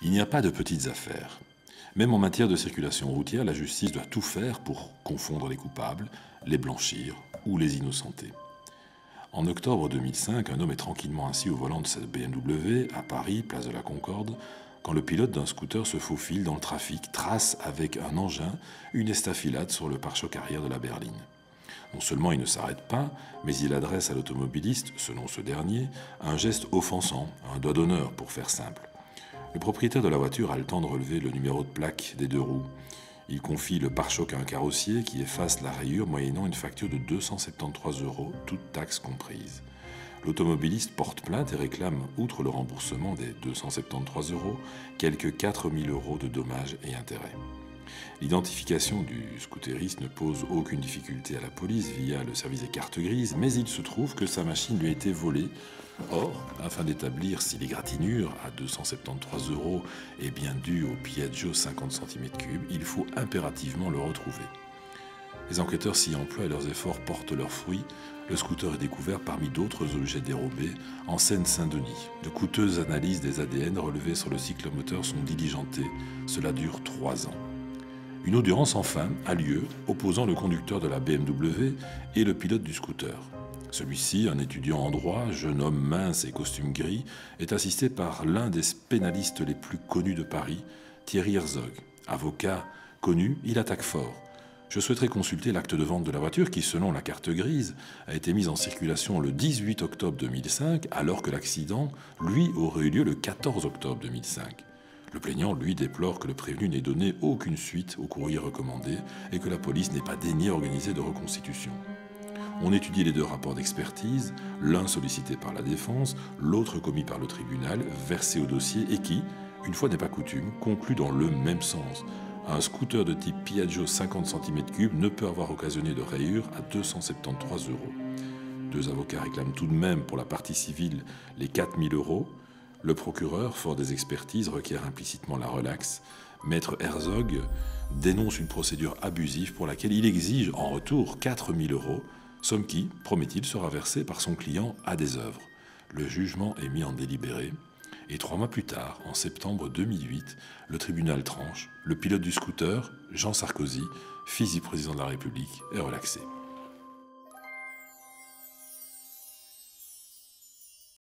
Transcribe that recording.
Il n'y a pas de petites affaires. Même en matière de circulation routière, la justice doit tout faire pour confondre les coupables, les blanchir ou les innocenter. En octobre 2005, un homme est tranquillement assis au volant de sa BMW à Paris, place de la Concorde, quand le pilote d'un scooter se faufile dans le trafic, trace avec un engin une estafilade sur le pare-choc arrière de la berline. Non seulement il ne s'arrête pas, mais il adresse à l'automobiliste, selon ce dernier, un geste offensant, un doigt d'honneur pour faire simple. Le propriétaire de la voiture a le temps de relever le numéro de plaque des deux roues. Il confie le pare-choc à un carrossier qui efface la rayure moyennant une facture de 273 €, toutes taxes comprises. L'automobiliste porte plainte et réclame, outre le remboursement des 273 €, quelques 4 000 € de dommages et intérêts. L'identification du scooteriste ne pose aucune difficulté à la police via le service des cartes grises, mais il se trouve que sa machine lui a été volée. Or, afin d'établir si l'égratignure à 273 € est bien due au Piaggio 50 cm3, il faut impérativement le retrouver. Les enquêteurs s'y emploient et leurs efforts portent leurs fruits. Le scooter est découvert parmi d'autres objets dérobés en Seine-Saint-Denis. De coûteuses analyses des ADN relevées sur le cyclomoteur sont diligentées. Cela dure 3 ans. Une audience enfin a lieu opposant le conducteur de la BMW et le pilote du scooter. Celui-ci, un étudiant en droit, jeune homme mince et costume gris, est assisté par l'un des pénalistes les plus connus de Paris, Thierry Herzog. Avocat connu, il attaque fort. Je souhaiterais consulter l'acte de vente de la voiture qui, selon la carte grise, a été mise en circulation le 18 octobre 2005, alors que l'accident, lui, aurait eu lieu le 14 octobre 2005. Le plaignant, lui, déplore que le prévenu n'ait donné aucune suite au courrier recommandé et que la police n'ait pas daigné organiser de reconstitution. On étudie les deux rapports d'expertise, l'un sollicité par la défense, l'autre commis par le tribunal, versé au dossier et qui, une fois n'est pas coutume, conclut dans le même sens. Un scooter de type Piaggio 50 cm3 ne peut avoir occasionné de rayures à 273 €. Deux avocats réclament tout de même pour la partie civile les 4 000 €. Le procureur, fort des expertises, requiert implicitement la relaxe. Maître Herzog dénonce une procédure abusive pour laquelle il exige en retour 4 000 €, somme qui, promet-il, sera versée par son client à des œuvres. Le jugement est mis en délibéré et 3 mois plus tard, en septembre 2008, le tribunal tranche. Le pilote du scooter, Jean Sarkozy, fils du président de la République, est relaxé.